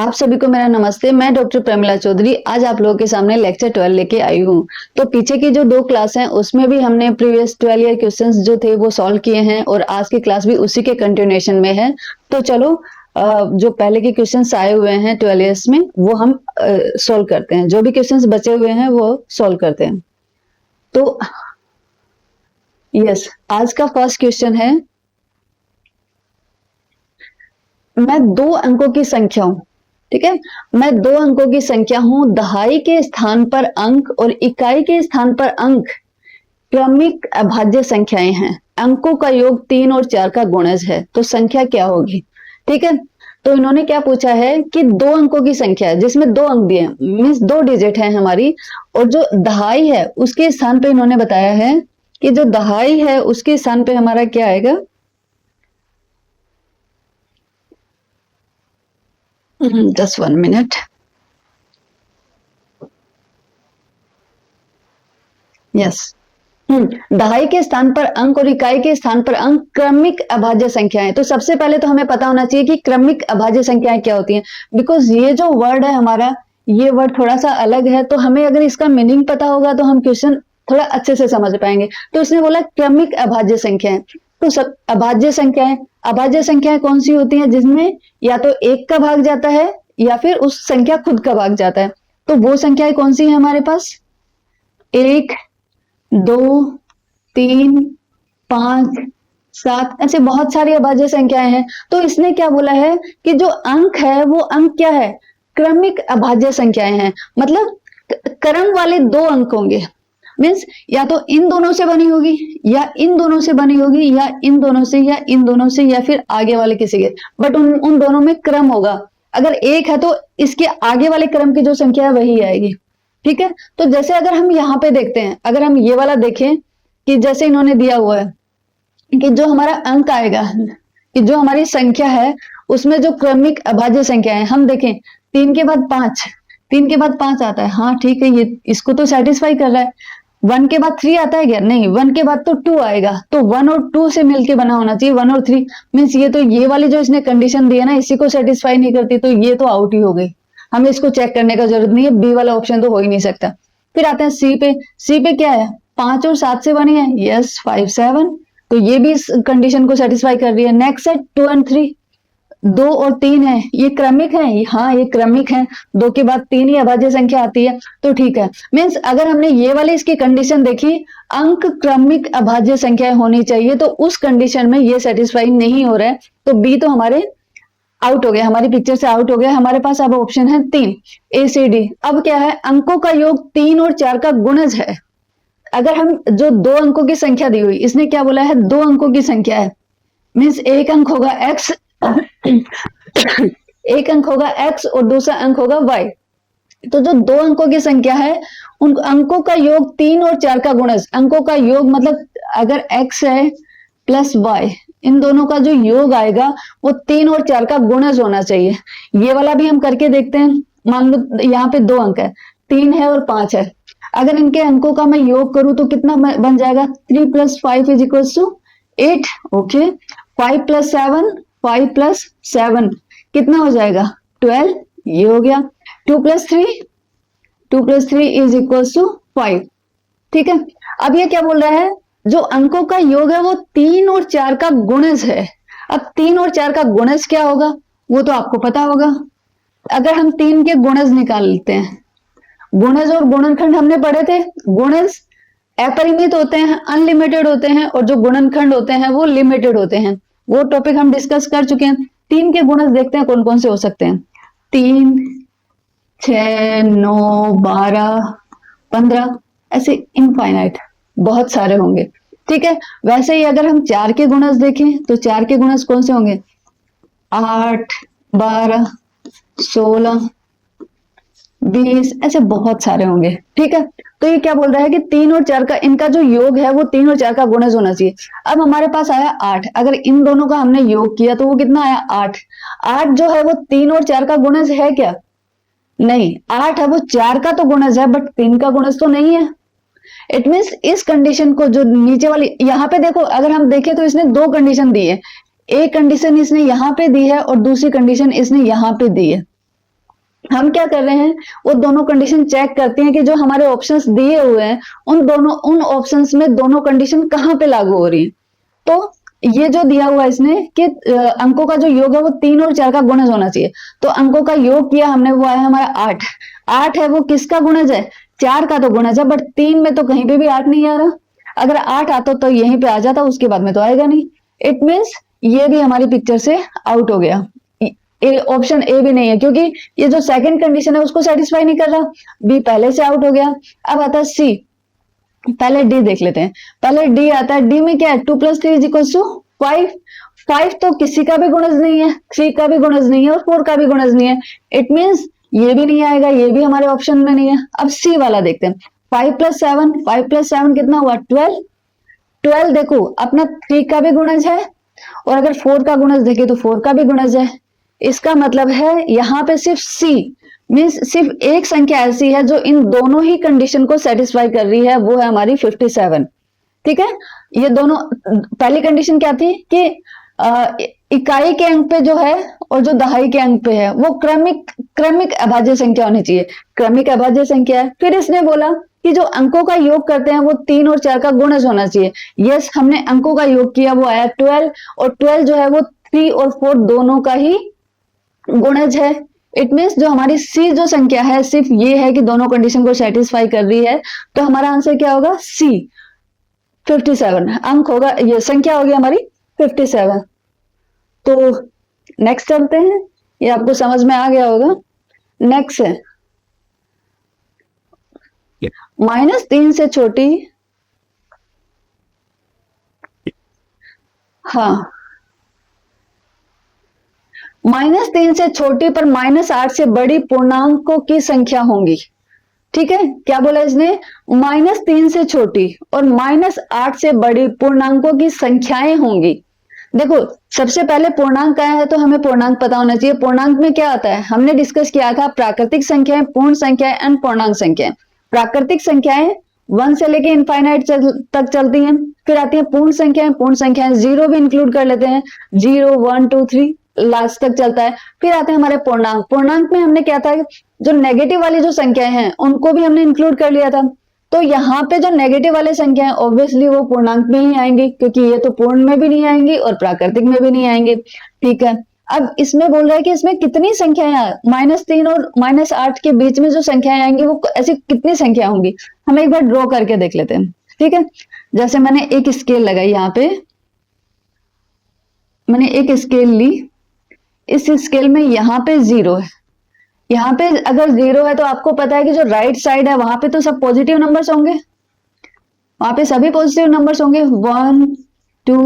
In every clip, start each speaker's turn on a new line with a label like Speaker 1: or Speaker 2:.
Speaker 1: आप सभी को मेरा नमस्ते। मैं डॉक्टर प्रमिला चौधरी आज आप लोगों के सामने लेक्चर 12 लेके आई हूँ। तो पीछे की जो 2 क्लास हैं उसमें भी हमने प्रीवियस 12 ईयर क्वेश्चंस जो थे वो सॉल्व किए हैं और आज की क्लास भी उसी के कंटिन्यूएशन में है। तो चलो जो पहले के क्वेश्चंस आए हुए हैं 12 ईयर्स में वो हम सॉल्व करते हैं। जो भी क्वेश्चंस बचे हुए हैं वो सॉल्व करते हैं। तो यस, आज का फर्स्ट क्वेश्चन है, मैं 2 अंकों की संख्या हूं। ठीक है, मैं 2 अंकों की संख्या हूं, दहाई के स्थान पर अंक और इकाई के स्थान पर अंक क्रमिक अभाज्य संख्याएं हैं। अंकों का योग 3 और 4 का गुणज है, तो संख्या क्या होगी। ठीक है, तो इन्होंने क्या पूछा है कि 2 अंकों की संख्या है जिसमें 2 अंक दिए हैं, मीन्स 2 डिजिट है हमारी, और जो दहाई है उसके स्थान पे इन्होंने बताया है कि जो दहाई है उसके स्थान पे हमारा क्या आएगा, just 1 minute। यस, दहाई के स्थान पर अंक और इकाई के स्थान पर अंक क्रमिक अभाज्य संख्याएं। तो सबसे पहले तो हमें पता होना चाहिए कि क्रमिक अभाज्य संख्याएं क्या होती हैं, बिकॉज ये जो वर्ड है हमारा, ये वर्ड थोड़ा सा अलग है, तो हमें अगर इसका मीनिंग पता होगा तो हम क्वेश्चन थोड़ा अच्छे से समझ पाएंगे। तो इसने बोला क्रमिक अभाज्य संख्याएं, तो सब अभाज्य संख्याएं कौन सी होती हैं जिसमें या तो 1 का भाग जाता है या फिर उस संख्या खुद का भाग जाता है। तो वो संख्याएं कौन सी है हमारे पास, 1, 2, 3, 5, 7, ऐसे बहुत सारी अभाज्य संख्याएं हैं। तो इसने क्या बोला है कि जो अंक है वो अंक क्या है, क्रमिक अभाज्य संख्याएं हैं, मतलब क्रम वाले 2 अंक होंगे। मीन्स या तो इन दोनों से बनी होगी या इन दोनों से बनी होगी या इन दोनों से या इन दोनों से या फिर आगे वाले किसी के, बट उन दोनों में क्रम होगा। अगर 1 है तो इसके आगे वाले क्रम की जो संख्या है वही आएगी। ठीक है, तो जैसे अगर हम यहाँ पे देखते हैं, अगर हम ये वाला देखें कि जैसे इन्होंने दिया हुआ है कि जो हमारा अंक आएगा, कि जो हमारी संख्या है उसमें जो क्रमिक अभाज्य संख्या है, हम देखें 3 के बाद 5, 3 के बाद 5 आता है, हाँ ठीक है, ये इसको तो सेटिस्फाई कर रहा है। 1 के बाद 3 आता है क्या, नहीं, 1 के बाद तो 2 आएगा, तो 1 और 2 से मिलके बना होना चाहिए 1 और 3। मीन्स ये तो ये वाली जो इसने कंडीशन दी है ना, इसी को सेटिस्फाई नहीं करती, तो ये तो आउट ही हो गई, हमें इसको चेक करने का जरूरत नहीं है, बी वाला ऑप्शन तो हो ही नहीं सकता। फिर आते हैं सी पे, सी पे क्या है, 5 और 7 से बनी है, यस 5, 7, तो ये भी इस कंडीशन को सेटिस्फाई कर रही है। नेक्स्ट है 2 और 3, 2 और 3 है, ये क्रमिक है, हाँ ये क्रमिक है, 2 के बाद 3 ही अभाज्य संख्या आती है, तो ठीक है। मीन्स अगर हमने ये वाली इसकी कंडीशन देखी, अंक क्रमिक अभाज्य संख्या होनी चाहिए, तो उस कंडीशन में ये सेटिस्फाई नहीं हो रहा है, तो बी तो हमारे आउट हो गया, हमारी पिक्चर से आउट हो गया। हमारे पास अब ऑप्शन है 3, ए सी डी। अब क्या है, अंकों का योग 3 और 4 का गुणज है। अगर हम जो 2 अंकों की संख्या दी हुई, इसने क्या बोला है, 2 अंकों की संख्या है, मीन्स एक अंक होगा x एक अंक होगा x और दूसरा अंक होगा y। तो जो 2 अंकों की संख्या है उन अंकों का योग 3 और 4 का गुणज, अंकों का योग मतलब अगर x है प्लस y, इन दोनों का जो योग आएगा वो 3 और 4 का गुणज होना चाहिए। ये वाला भी हम करके देखते हैं। मान लो यहाँ पे 2 अंक है, 3 है और 5 है, अगर इनके अंकों का मैं योग करूं तो कितना बन जाएगा, 3 + 5 = 8। ओके, 5 + 7, 5 + 7 कितना हो जाएगा, 12, ये हो गया। 2 + 3, 2 + 3 = 5। ठीक है, अब ये क्या बोल रहा है, जो अंकों का योग है वो 3 और 4 का गुणज है। अब 3 और 4 का गुणज क्या होगा वो तो आपको पता होगा। अगर हम 3 के गुणज निकाल लेते हैं, गुणज और गुणनखंड हमने पढ़े थे, गुणज अपरिमित होते हैं, अनलिमिटेड होते हैं, और जो गुणनखंड होते हैं वो लिमिटेड होते हैं, वो टॉपिक हम डिस्कस कर चुके हैं। 3 के गुणज देखते हैं कौन कौन से हो सकते हैं, 3, 6, 9, 12, 15, ऐसे इनफाइनाइट बहुत सारे होंगे। ठीक है, वैसे ही अगर हम 4 के गुणज देखें तो 4 के गुणज कौन से होंगे, 8, 12, 16, 20, ऐसे बहुत सारे होंगे। ठीक है, तो ये क्या बोल रहा है कि 3 और 4 का इनका जो योग है वो 3 और 4 का गुणज होना चाहिए। अब हमारे पास आया 8, अगर इन दोनों का हमने योग किया तो वो कितना आया, 8। 8 जो है वो 3 और 4 का गुणज है क्या, नहीं, 8 है वो 4 का तो गुणज है बट 3 का गुणज तो नहीं है। इट मीन्स इस कंडीशन को जो नीचे वाली यहाँ पे देखो, अगर हम देखें तो इसने 2 कंडीशन दी है, एक कंडीशन इसने यहाँ पे दी है और दूसरी कंडीशन इसने यहाँ पे दी है। हम क्या कर रहे हैं, वो दोनों कंडीशन चेक करते हैं कि जो हमारे ऑप्शंस दिए हुए हैं उन ऑप्शंस में दोनों कंडीशन कहाँ पे लागू हो रही है। तो ये जो दिया हुआ है इसने कि अंकों का जो योग है वो 3 और 4 का गुणज होना चाहिए। तो अंकों का योग किया हमने, वो आया हमारा 8। 8 है वो किसका गुणज है, 4 का तो गुणज है, बट 3 में तो कहीं पे भी 8 नहीं आ रहा। अगर 8 आता तो यहीं पे आ जाता, उसके बाद में तो आएगा नहीं। इट मीन्स ये भी हमारी पिक्चर से आउट हो गया। ऑप्शन ए भी नहीं है, क्योंकि ये जो सेकंड कंडीशन है उसको सेटिस्फाई नहीं कर रहा। बी पहले से आउट हो गया। अब आता है सी। पहले डी देख लेते हैं। पहले डी आता है। डी में क्या है, 2 + 3 = 5। 5 तो किसी का भी गुणज नहीं है, 3 का भी गुणज नहीं है और 4 का भी गुणज नहीं है। इट मीन्स ये भी नहीं आएगा, ये भी हमारे ऑप्शन में नहीं है। अब सी वाला देखते हैं। 5 + 7, 5 + 7 कितना हुआ, 12। 12 देखो अपना 3 का भी गुणज है, और अगर 4 का गुणज देखे तो 4 का भी गुणज है। इसका मतलब है यहाँ पे सिर्फ सी मीन्स सिर्फ एक संख्या ऐसी है जो इन दोनों ही कंडीशन को सेटिस्फाई कर रही है, वो है हमारी 57। ठीक है, ये दोनों, पहली कंडीशन क्या थी कि इकाई के अंक पे जो है और जो दहाई के अंक पे है वो क्रमिक अभाज्य संख्या होनी चाहिए। क्रमिक अभाज्य संख्या है। फिर इसने बोला कि जो अंकों का योग करते हैं वो 3 और 4 का गुणज होना चाहिए। यस, हमने अंकों का योग किया, वो आया 12, और 12 जो है वो 3 और 4 दोनों का ही गुणज है। इट मीन्स जो हमारी सी जो संख्या है सिर्फ ये है कि दोनों कंडीशन को सेटिस्फाई कर रही है। तो हमारा आंसर क्या होगा, सी 57 अंक होगा, ये संख्या होगी हमारी 57। तो नेक्स्ट चलते हैं, ये आपको समझ में आ गया होगा। नेक्स्ट है -3 से छोटी, हाँ, -3 से छोटी पर -8 से बड़ी पूर्णांकों की संख्या होंगी। ठीक है, क्या बोला इसने, -3 से छोटी और -8 से बड़ी पूर्णांकों की संख्याएं होंगी। देखो सबसे पहले पूर्णांक क्या है, तो हमें पूर्णांक पता होना चाहिए। पूर्णांक में क्या आता है, हमने डिस्कस किया था प्राकृतिक संख्याएं, पूर्ण संख्याएं एंड पूर्णांक संख्याएं। प्राकृतिक संख्याएं 1 से लेके इनफाइनाइट तक चलती हैं। फिर आती है पूर्ण संख्याएं। पूर्ण संख्याएं 0 भी इंक्लूड कर लेते हैं, 0 1 2 3 लास्ट तक चलता है। फिर आते हैं हमारे पूर्णांक। पूर्णांक में हमने क्या था, जो नेगेटिव वाली जो संख्याएं हैं उनको भी हमने इंक्लूड कर लिया था। तो यहाँ पे जो नेगेटिव वाले संख्या है ऑब्वियसली वो पूर्णांक में ही आएंगी, क्योंकि ये तो पूर्ण में भी नहीं आएंगी और प्राकृतिक में भी नहीं आएंगे। ठीक है, अब इसमें बोल रहा है कि इसमें कितनी संख्याएं, -3 और -8 के बीच में जो संख्याएं आएंगी वो ऐसी कितनी संख्या होंगी, हम एक बार ड्रॉ करके देख लेते हैं। ठीक है, जैसे मैंने एक स्केल लगाई, यहाँ पे मैंने एक स्केल ली। इस स्केल में यहाँ पे 0 है। यहाँ पे अगर 0 है तो आपको पता है कि जो राइट साइड है वहां पे तो सब पॉजिटिव नंबर्स होंगे, वहां पे सभी पॉजिटिव नंबर्स होंगे। 1 2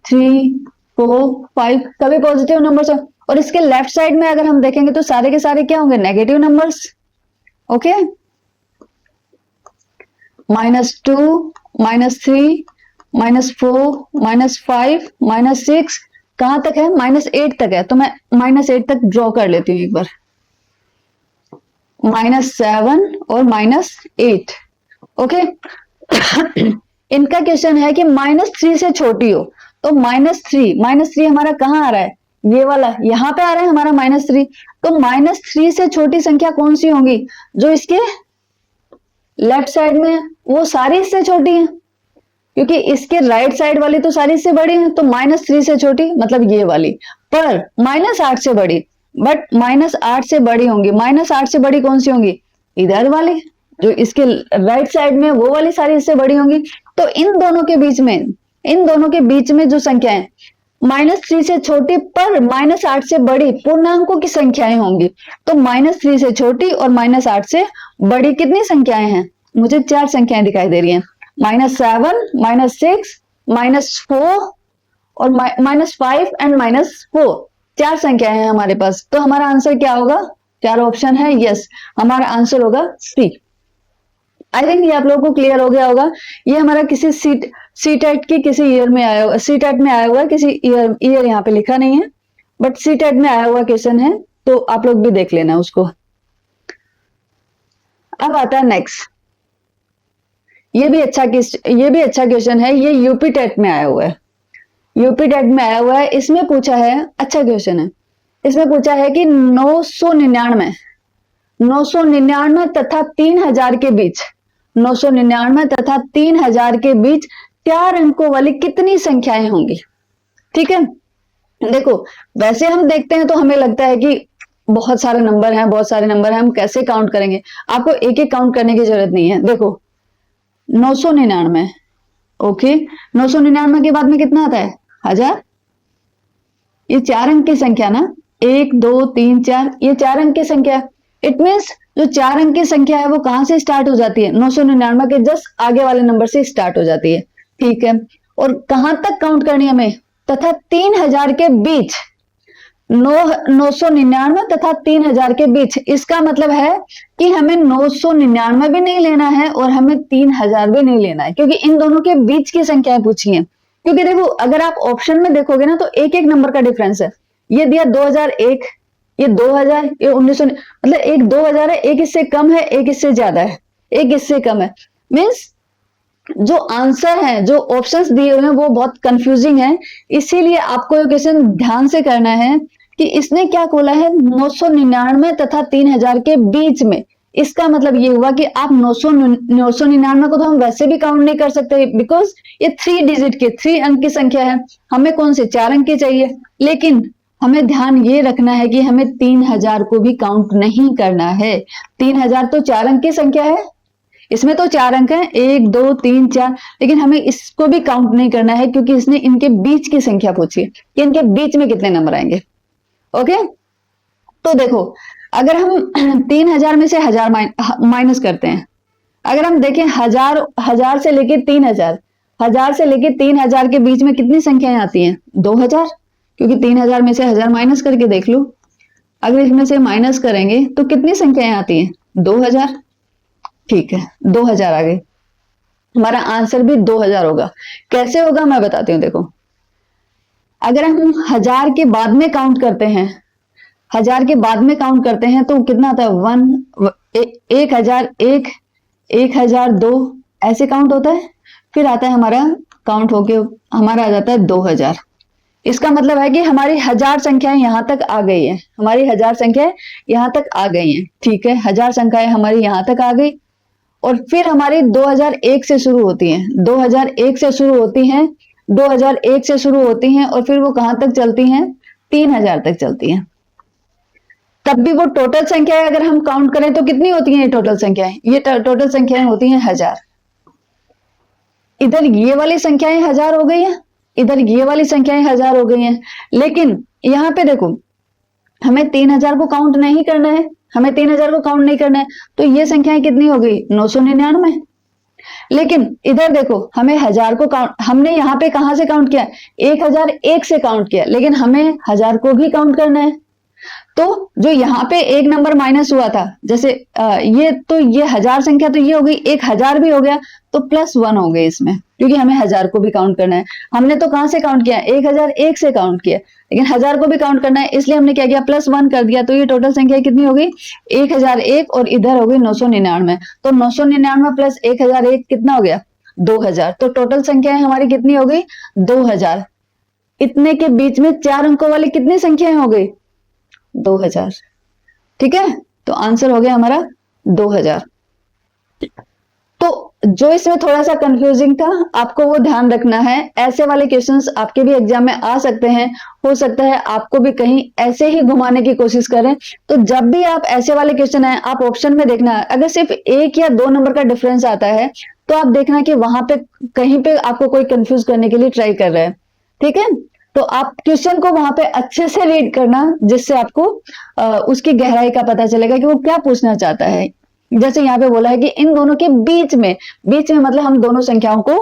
Speaker 1: 3 4 5 सभी पॉजिटिव नंबर्स हैं। और इसके लेफ्ट साइड में अगर हम देखेंगे तो सारे के सारे क्या होंगे, नेगेटिव नंबर्स। ओके, -2 -3 -4 -5 -6 कहां तक है, -8 तक है। तो मैं -8 तक ड्रॉ कर लेती हूँ एक बार। -7 और -8। ओके, इनका क्वेश्चन है कि -3 से छोटी हो, तो -3 हमारा कहाँ आ रहा है, ये वाला यहाँ पे आ रहा है हमारा -3। तो -3 से छोटी संख्या कौन सी होंगी, जो इसके लेफ्ट साइड में है वो सारी इससे छोटी है, क्योंकि इसके राइट साइड वाली तो सारी इससे बड़ी है। तो -3 से छोटी मतलब ये वाली, पर -8 से बड़ी, बट -8 से बड़ी होंगी। -8 से बड़ी कौन सी होंगी, इधर वाली जो इसके राइट साइड में वो वाली सारी इससे बड़ी होंगी। तो इन दोनों के बीच में जो संख्या है -3 से छोटी पर -8 से बड़ी पूर्णांकों की संख्याएं होंगी। तो -3 से छोटी और -8 से बड़ी कितनी संख्याएं हैं, मुझे 4 संख्याएं दिखाई दे रही हैं, -7 -6 -4 और -5 एंड -4, 4 संख्याएं हैं हमारे पास। तो हमारा आंसर क्या होगा, 4 ऑप्शन है, यस हमारा आंसर होगा सी। आई थिंक ये आप लोगों को क्लियर हो गया होगा। ये हमारा किसी सीटेट की किसी ईयर में आया हुआ, सीटेट में आया हुआ, किसी ईयर यहाँ पे लिखा नहीं है, बट सीटेट में आया हुआ क्वेश्चन है, तो आप लोग भी देख लेना उसको। अब आता है नेक्स्ट, ये भी अच्छा क्वेश्चन है, ये यूपी टेट में आया हुआ है। यूपी टेट में आया हुआ है, इसमें पूछा है, अच्छा क्वेश्चन है। इसमें पूछा है कि 999 999 तथा 3000 के बीच, 999 तथा 3000 के बीच 4 अंकों वाली कितनी संख्याएं होंगी? ठीक है, देखो वैसे हम देखते हैं तो हमें लगता है कि बहुत सारे नंबर हैं, बहुत सारे नंबर हैं, हम कैसे काउंट करेंगे? आपको एक एक काउंट करने की जरूरत नहीं है। देखो 999, ओके, 999 के बाद में कितना आता है? 1000। ये 4 अंक की संख्या ना, 1 2 3 4, ये 4 अंक की संख्या। इट मीन्स जो 4 अंक की संख्या है वो कहां से स्टार्ट हो जाती है? 999 के जस्ट आगे वाले नंबर से स्टार्ट हो जाती है। ठीक है, और कहां तक काउंट करनी है हमें? तथा 3000 के बीच, 999 तथा 3000 के बीच। इसका मतलब है कि हमें 999 भी नहीं लेना है और हमें 3000 भी नहीं लेना है, क्योंकि इन दोनों के बीच की संख्याएं पूछी हैं। क्योंकि देखो अगर आप ऑप्शन में देखोगे ना तो एक एक नंबर का डिफरेंस है। ये दिया 2001, ये 2000, ये 1900, मतलब एक 2000 है, एक इससे कम है, एक इससे ज्यादा है, एक इससे कम है। मीन्स जो आंसर है, जो ऑप्शंस दिए हुए हैं वो बहुत कंफ्यूजिंग है। इसीलिए आपको ये क्वेश्चन ध्यान से करना है कि इसने क्या बोला है? 999 तथा 3000 के बीच में। इसका मतलब ये हुआ कि आप 999 को तो हम वैसे भी काउंट नहीं कर सकते, बिकॉज ये 3 डिजिट के 3 अंक की संख्या है। हमें कौन से 4 अंक की चाहिए, लेकिन हमें ध्यान ये रखना है कि हमें 3000 को भी काउंट नहीं करना है। 3000 तो 4 अंक की संख्या है, इसमें तो 4 अंक हैं, 1 2 3 4, लेकिन हमें इसको भी काउंट नहीं करना है क्योंकि इसने इनके बीच की संख्या पूछी है कि इनके बीच में कितने नंबर आएंगे। ओके, तो देखो अगर हम 3000 में से 1000 माइनस करते हैं, अगर हम देखें 1000 से लेके 3000, 1000 से लेके 3000 के बीच में कितनी संख्याएं आती हैं? 2000, क्योंकि 3000 में से 1000 माइनस करके देख लो। अगर इसमें से माइनस करेंगे तो कितनी संख्याएं आती हैं? 2000। ठीक है, 2000 आ गई, हमारा आंसर भी 2000 होगा। कैसे होगा मैं बताती हूँ। देखो अगर हम 1000 के बाद में काउंट करते हैं, 1000 के बाद में काउंट करते हैं तो कितना आता है? 1001, 1002, ऐसे काउंट होता है। फिर आता है हमारा काउंट होके हमारा आ जाता है 2000। इसका मतलब है कि हमारी 1000 संख्याएं यहां तक आ गई है, हमारी 1000 संख्याएं यहां तक आ गई हैं। ठीक है, 1000 संख्याएं हमारी यहां तक आ गई और फिर हमारी 2001 से शुरू होती हैं, 2001 से शुरू होती हैं, 2001 से शुरू होती हैं और फिर वो कहां तक चलती हैं? 3000 तक चलती हैं। तब भी वो टोटल संख्याएं अगर हम काउंट करें तो कितनी होती हैं? ये टोटल संख्याएं, ये टोटल संख्याएं होती हैं 1000। इधर ये वाली संख्याएं 1000 हो गई है, इधर ये वाली संख्याएं 1000 हो गई हैं, लेकिन यहाँ पे देखो हमें 3000 को काउंट नहीं करना है, हमें 3000 को काउंट नहीं करना है, तो ये संख्याएं कितनी हो गई? 999। लेकिन इधर देखो हमें 1000 को काउंट, हमने यहाँ पे कहां से काउंट किया? 1001 से काउंट किया, लेकिन हमें 1000 को भी काउंट करना है। तो जो यहाँ पे एक नंबर माइनस हुआ था, जैसे ये तो ये 1000 संख्या तो ये हो गई, 1000 भी हो गया तो +1 हो गई इसमें, क्योंकि हमें 1000 को भी काउंट करना है। हमने तो कहां से काउंट किया? 1001 से काउंट किया, लेकिन 1000 को भी काउंट करना है, इसलिए हमने क्या किया? +1 कर दिया। तो ये टोटल संख्या कितनी हो गई? 1001 और इधर हो गई 999। तो 999 प्लस 1001 कितना हो गया? 2000। तो टोटल संख्याएं हमारी कितनी हो गई? 2000। इतने के बीच में 4 अंकों वाली कितनी संख्याएं हो गई? 2000। ठीक है, तो आंसर हो गया हमारा 2000। तो जो इसमें थोड़ा सा कंफ्यूजिंग था, आपको वो ध्यान रखना है। ऐसे वाले क्वेश्चंस आपके भी एग्जाम में आ सकते हैं, हो सकता है आपको भी कहीं ऐसे ही घुमाने की कोशिश करें। तो जब भी आप ऐसे वाले क्वेश्चन आए, आप ऑप्शन में देखना, अगर सिर्फ 1 या 2 नंबर का डिफरेंस आता है तो आप देखना कि वहां पे कहीं पे आपको कोई कंफ्यूज करने के लिए ट्राई कर रहा है। ठीक है, तो आप क्वेश्चन को वहां पे अच्छे से रीड करना, जिससे आपको उसकी गहराई का पता चलेगा कि वो क्या पूछना चाहता है। जैसे यहाँ पे बोला है कि इन दोनों के बीच में मतलब हम दोनों संख्याओं को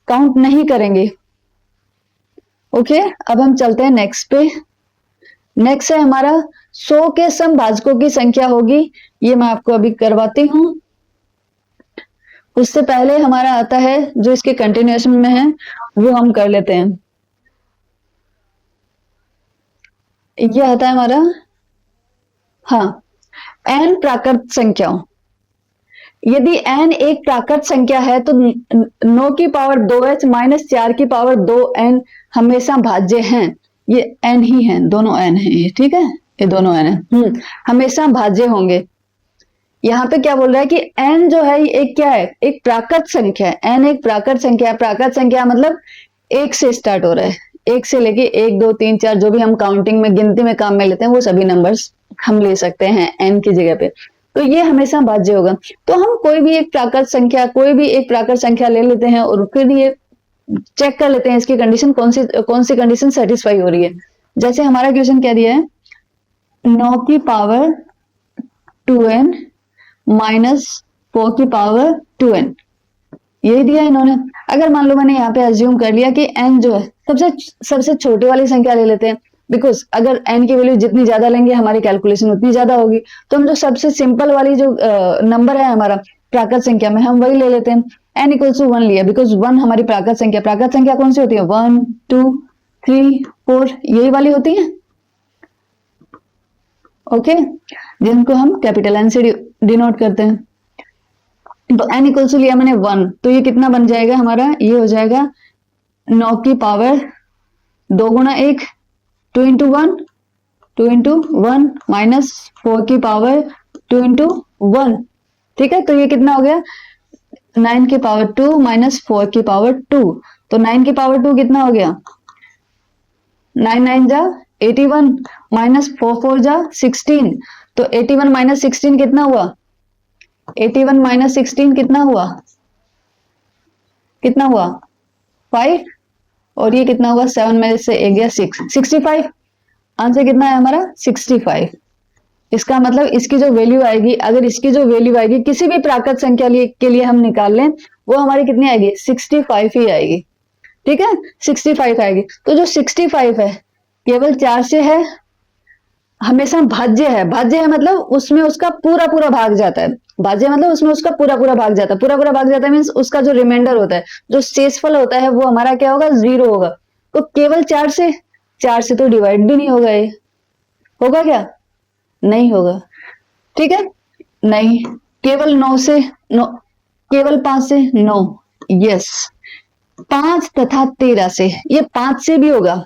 Speaker 1: काउंट नहीं करेंगे। ओके, अब हम चलते हैं नेक्स्ट पे। नेक्स्ट है हमारा 100 के समभाजकों की संख्या होगी। ये मैं आपको अभी करवाती हूं। उससे पहले हमारा आता है जो इसके कंटिन्यूएशन में है, वो हम कर लेते हैं। ये आता है हमारा, हाँ, n प्राकृत संख्याओं। यदि n एक प्राकृत संख्या है तो 9 की पावर 2h माइनस 4 की पावर 2n हमेशा भाज्य हैं। ये n ही है, दोनों n है ये। ठीक है, ये दोनों n है, हमेशा भाज्य होंगे। यहाँ पे क्या बोल रहा है कि n जो है ये एक क्या है, एक प्राकृत संख्या है। n एक प्राकृत संख्या है। प्राकृत संख्या मतलब एक से स्टार्ट हो रहा है, एक से लेके 1 2 3 4 जो भी हम काउंटिंग में गिनती में काम में लेते हैं वो सभी नंबर्स हम ले सकते हैं n की जगह पे। तो ये हमेशा भाज्य होगा। तो हम कोई भी एक प्राकृत संख्या, कोई भी एक प्राकृत संख्या ले लेते हैं और फिर ये चेक कर लेते हैं इसकी कंडीशन कौन सी कंडीशन सेटिस्फाई हो रही है। जैसे हमारा क्वेश्चन क्या दिया है, 9 की पावर 2n माइनस 4 की पावर 2n, यही दिया इन्होंने। अगर मान लो मैंने यहाँ पे अज्यूम कर लिया कि n जो है सबसे छोटी वाली संख्या ले लेते हैं, बिकॉज अगर n की वैल्यू जितनी ज्यादा लेंगे हमारी कैलकुलेशन उतनी ज्यादा होगी। तो हम जो सबसे सिंपल वाली जो नंबर है हमारा प्राकृत संख्या में, हम वही ले लेते हैं। n इक्वल टू 1 लिया, बिकॉज 1 हमारी प्राकृत संख्या कौन सी होती है, 1 2 3 4 यही वाली होती है। ओके, जिनको हम कैपिटल N से डिनोट करते हैं। तो n इक्वल टू लिया मैंने 1, तो ये कितना बन जाएगा हमारा, ये हो जाएगा 9 की पावर 2 गुना 1, 2 इंटू 1, 2 इंटू 1 माइनस 4 की पावर 2 इंटू 1। ठीक है, तो ये कितना हो गया, 9 की पावर 2 माइनस 4 की पावर 2। तो 9 की पावर 2 कितना हो गया, 9 9 जा 81 माइनस 4 4 जा 16। तो 81 माइनस 16 कितना हुआ, 81 माइनस 16 कितना हुआ, 5। और ये कितना हुआ, 7 में से 1 गया 6, 65। आंसर कितना है हमारा, 65। इसका मतलब इसकी जो वैल्यू आएगी, अगर इसकी जो वैल्यू आएगी किसी भी प्राकृत संख्या के लिए हम निकाल लें, वो हमारी कितनी आएगी, 65 ही आएगी। ठीक है, 65 आएगी। तो जो 65 है केवल 4 से है, हमेशा भाज्य है। भाज्य है मतलब उसमें उसका पूरा पूरा भाग जाता है। भाज्य मतलब उसमें उसका पूरा पूरा भाग जाता है। पूरा पूरा भाग जाता है मीन्स उसका जो रिमाइंडर होता है, जो शेषफल होता है, वो हमारा क्या होगा, 0 होगा। तो केवल 4 से तो डिवाइड भी नहीं होगा, ये होगा क्या, नहीं होगा। ठीक है, नहीं। केवल 9 से 9, केवल 5 से 9, यस। 5 तथा 13 से, ये 5 से भी होगा,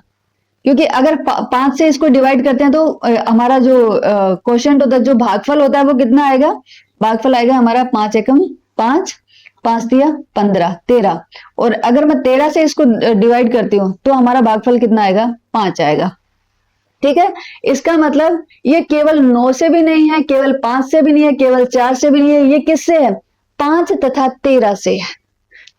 Speaker 1: क्योंकि अगर 5 से इसको डिवाइड करते हैं तो हमारा जो क्वोशिएंट होता है, जो भागफल होता है, वो कितना आएगा, भागफल आएगा हमारा 5 एकम 5, 5 दिया 15, 13। और अगर मैं 13 से इसको डिवाइड करती हूँ तो हमारा भागफल कितना आएगा, 5 आएगा। ठीक है, इसका मतलब ये केवल 9 से भी नहीं है, केवल 5 से भी नहीं है, केवल 4 से भी नहीं है, ये किससे है, 5 तथा 13 से है।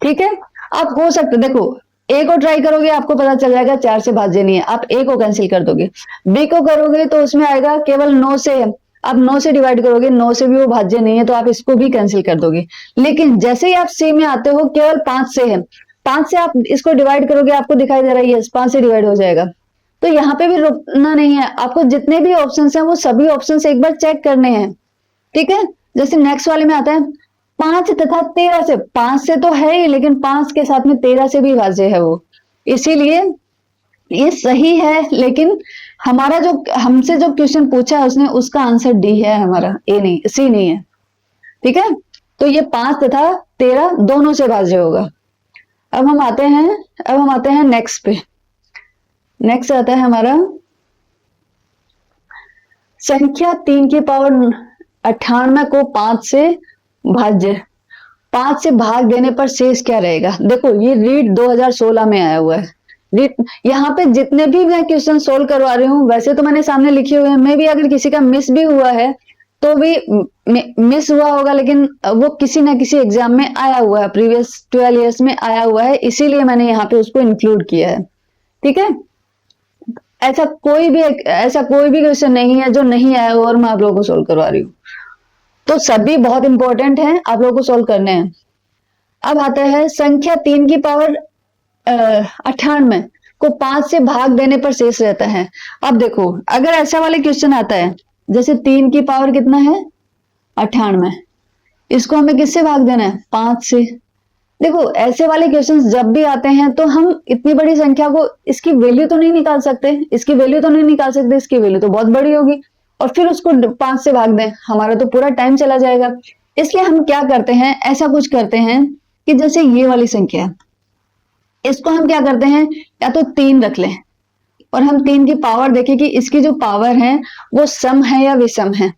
Speaker 1: ठीक है, आप हो सकते, देखो ए को ट्राई करोगे आपको पता चल जाएगा 4 से भाज्य नहीं है, आप ए को कैंसिल कर दोगे। बी को करोगे तो उसमें आएगा केवल 9 से है, आप 9 से डिवाइड करोगे, 9 से भी वो भाज्य नहीं है, तो आप इसको भी कैंसिल कर दोगे। लेकिन जैसे ही आप सी में आते हो, केवल 5 से है, 5 से आप इसको डिवाइड करोगे, आपको दिखाई दे रहा है यस 5 से डिवाइड हो जाएगा। तो यहाँ पे भी रुकना नहीं है, आपको जितने भी ऑप्शन हैं वो सभी ऑप्शन एक बार चेक करने हैं। ठीक है, जैसे नेक्स्ट वाले में आता है 5 तथा 13 से, 5 से तो है ही, लेकिन 5 के साथ में 13 से भी भाज्य है वो, इसीलिए ये सही है। लेकिन हमारा जो हमसे जो क्वेश्चन पूछा है उसने, उसका आंसर डी है हमारा, ए नहीं, सी नहीं है। ठीक है, तो ये 5 तथा 13 दोनों से भाज्य होगा। अब हम आते हैं नेक्स्ट पे। नेक्स्ट आता है हमारा संख्या 3 की पावर 98 को 5 से भाज्य, 5 से भाग देने पर शेष क्या रहेगा। देखो ये रीड 2016 में आया हुआ है। यहाँ पे जितने भी मैं क्वेश्चन सोल्व करवा रही हूँ, वैसे तो मैंने सामने लिखे हुए हैं, मे भी अगर किसी का मिस भी हुआ है तो भी मिस हुआ होगा, लेकिन वो किसी ना किसी एग्जाम में आया हुआ है, प्रीवियस 12 ईयर्स में आया हुआ है, इसीलिए मैंने यहाँ पे उसको इंक्लूड किया है। ठीक है, ऐसा कोई भी क्वेश्चन नहीं है जो नहीं आया हुआ और मैं आप लोगों को सोल्व करवा रही हूँ। तो सभी बहुत इंपॉर्टेंट हैं, आप लोगों को सोल्व करने हैं। अब आता है संख्या 3 की पावर 98 को 5 से भाग देने पर शेष रहता है। अब देखो अगर ऐसा वाले क्वेश्चन आता है, जैसे 3 की पावर कितना है 98, इसको हमें किससे भाग देना है, 5 से। देखो ऐसे वाले क्वेश्चंस जब भी आते हैं तो हम इतनी बड़ी संख्या को, इसकी वैल्यू तो नहीं निकाल सकते, इसकी वैल्यू तो बहुत बड़ी होगी, और फिर उसको 5 से भाग दें, हमारा तो पूरा टाइम चला जाएगा। इसलिए हम क्या करते हैं, ऐसा कुछ करते हैं कि जैसे ये वाली संख्या है, इसको हम क्या करते हैं, या तो 3 रख लें और हम 3 की पावर देखें कि इसकी जो पावर है वो सम है या विषम है।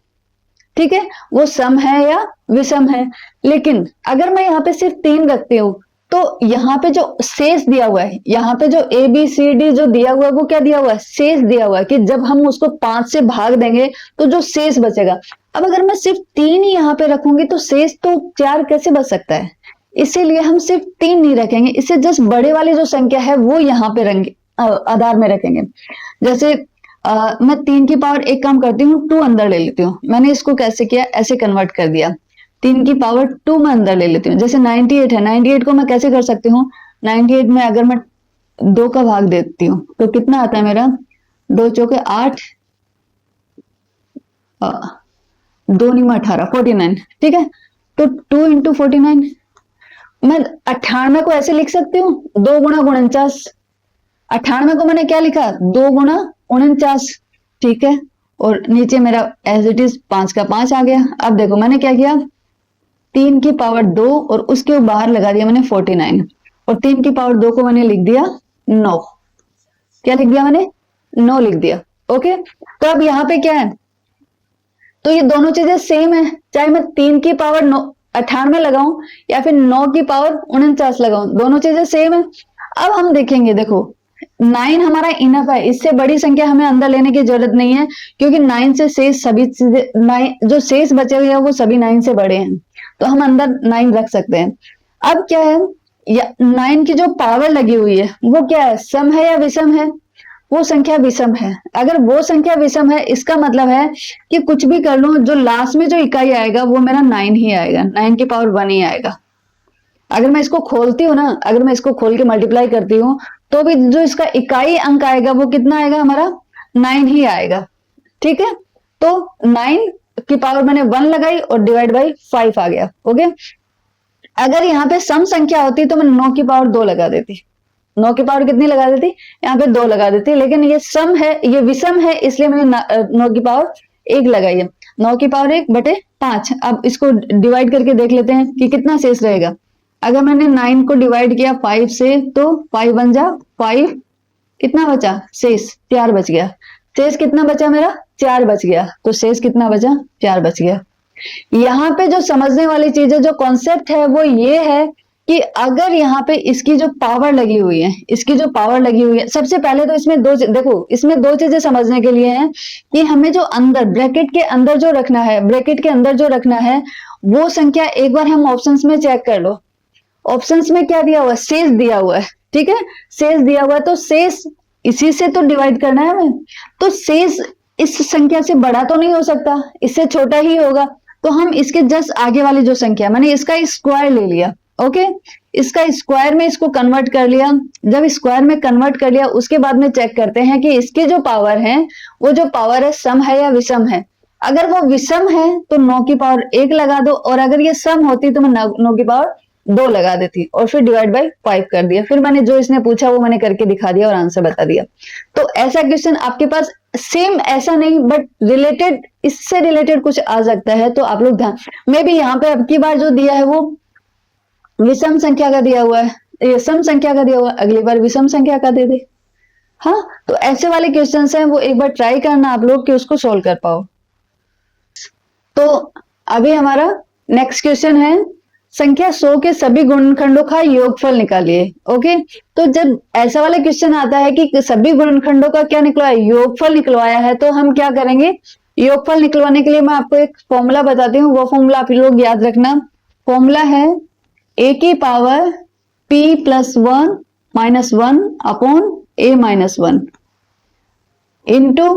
Speaker 1: ठीक है, वो सम है या विषम है। लेकिन अगर मैं यहाँ पे सिर्फ 3 रखती हूँ तो यहाँ पे जो शेष दिया हुआ है, यहाँ पे जो ए बी सी डी जो दिया हुआ है वो क्या दिया हुआ है, शेष दिया हुआ है, कि जब हम उसको 5 से भाग देंगे तो जो शेष बचेगा। अब अगर मैं सिर्फ 3 ही यहाँ पे रखूंगी तो शेष तो 4 कैसे बच सकता है, इसीलिए हम सिर्फ 3 नहीं रखेंगे, इससे जस्ट बड़े वाली जो संख्या है वो यहाँ पे आधार में रखेंगे। जैसे मैं 3 की पावर एक काम करती हूँ, 2 अंदर ले लेती हूँ। मैंने इसको कैसे किया, ऐसे कन्वर्ट कर दिया, 3 की पावर 2 में अंदर ले लेती हूँ। जैसे 98 है, 98 को मैं कैसे कर सकती हूँ, 98 में अगर मैं 2 का भाग देती हूँ तो कितना आता है मेरा, 2 चौके 8, 2 नीम 18, 49। ठीक है, तो 2 इंटू 49, मैं 98 को ऐसे लिख सकती हूँ 2 गुणा 49। 98 को मैंने क्या लिखा, 2 गुणा 49। ठीक है, और नीचे मेरा एज इट इज 5 का 5 आ गया। अब देखो मैंने क्या किया, 3 की पावर 2 और उसके बाहर लगा दिया मैंने 49, और 3 की पावर 2 को मैंने लिख दिया 9। क्या लिख दिया मैंने, 9 लिख दिया। ओके, तो अब यहाँ पे क्या है, तो ये दोनों चीजें सेम है, चाहे मैं 3 की पावर 98 लगाऊं या फिर 9 की पावर 49 लगाऊं, दोनों चीजें सेम है। अब हम देखेंगे, देखो 9 हमारा इनफ है, इससे बड़ी संख्या हमें अंदर लेने की जरूरत नहीं है, क्योंकि 9 से शेष सभी चीजें, 9 जो शेष बचे हुए हैं वो सभी 9 से बड़े हैं, तो हम अंदर 9 रख सकते हैं। अब क्या है, 9 की जो पावर लगी हुई है वो क्या है, सम है या विषम है, वो संख्या विषम है। अगर वो संख्या विषम है, इसका मतलब है कि कुछ भी कर लो, जो लास्ट में जो इकाई आएगा वो मेरा 9 ही आएगा, 9 की पावर 1 ही आएगा। अगर मैं इसको खोलती हूँ ना, अगर मैं इसको खोल के मल्टीप्लाई करती हूँ तो भी जो इसका इकाई अंक आएगा वो कितना आएगा, हमारा 9 ही आएगा। ठीक है, तो 9 की पावर मैंने 1 लगाई और डिवाइड बाई 5 आ गया। ओके, अगर यहाँ पे सम संख्या होती तो मैं 9 की पावर 2 लगा देती, 9 की पावर कितनी लगा देती, यहाँ पे 2 लगा देती, लेकिन ये सम है, ये विषम है, इसलिए मैंने 9 की पावर 1 लगाई है। 9 की पावर 1 बटे 5। अब इसको डिवाइड करके देख लेते हैं कि कितना शेष रहेगा। अगर मैंने 9 को डिवाइड किया 5 से तो 5 बन जा 5, कितना बचा शेष, 4 बच गया। शेष कितना बचा मेरा, 4 बच गया, तो शेष कितना बचा, 4 बच गया। यहाँ पे जो समझने वाली चीज है, जो कॉन्सेप्ट है वो ये है कि अगर यहाँ पे इसकी जो पावर लगी हुई है, इसकी जो पावर लगी हुई है, सबसे पहले तो इसमें देखो इसमें 2 चीजें समझने के लिए हैं कि हमें जो अंदर ब्रैकेट के अंदर जो रखना है, ब्रैकेट के अंदर जो रखना है वो संख्या एक बार हम ऑप्शंस में चेक कर लो। ऑप्शंस में क्या दिया हुआ है, शेष दिया हुआ है। ठीक है, शेष दिया हुआ है, तो शेष इसी से तो डिवाइड करना है हमें, तो शेष इस संख्या से बड़ा तो नहीं हो सकता, इससे छोटा ही होगा, तो हम इसके जस्ट आगे वाली जो संख्या, मैंने इसका स्क्वायर ले लिया। ओके, इसका स्क्वायर में इसको कन्वर्ट कर लिया। जब स्क्वायर में कन्वर्ट कर लिया उसके बाद में चेक करते हैं कि इसकी जो पावर है वो जो पावर है सम है या विषम है। अगर वो विषम है तो 9 की पावर 1 लगा दो, और अगर ये सम होती तो मैं 9 की पावर 2 लगा देती और फिर डिवाइड बाई 5 कर दिया। फिर मैंने जो इसने पूछा वो मैंने करके दिखा दिया और आंसर बता दिया। तो ऐसा क्वेश्चन आपके पास सेम ऐसा नहीं बट रिलेटेड, इससे रिलेटेड कुछ आ सकता है, तो आप लोग ध्यान, मे भी यहाँ पे अब की बार जो दिया है वो विषम संख्या का दिया हुआ है, ये सम संख्या का दिया हुआ है, अगली बार विषम संख्या का दे दे। हाँ, तो ऐसे वाले क्वेश्चंस हैं वो एक बार ट्राई करना आप लोग कि उसको सोल्व कर पाओ। तो अभी हमारा नेक्स्ट क्वेश्चन है, संख्या 100 के सभी गुणनखंडों का योगफल निकालिए। ओके, तो जब ऐसा वाला क्वेश्चन आता है कि सभी गुणनखंडों का क्या निकलवाया, योगफल निकलवाया है, तो हम क्या करेंगे, योगफल निकलवाने के लिए मैं आपको एक फॉर्मूला बताती हूँ, वो फॉर्मूला आप लोग याद रखना। फॉर्मूला है a की power p plus 1 minus 1 upon a minus 1 into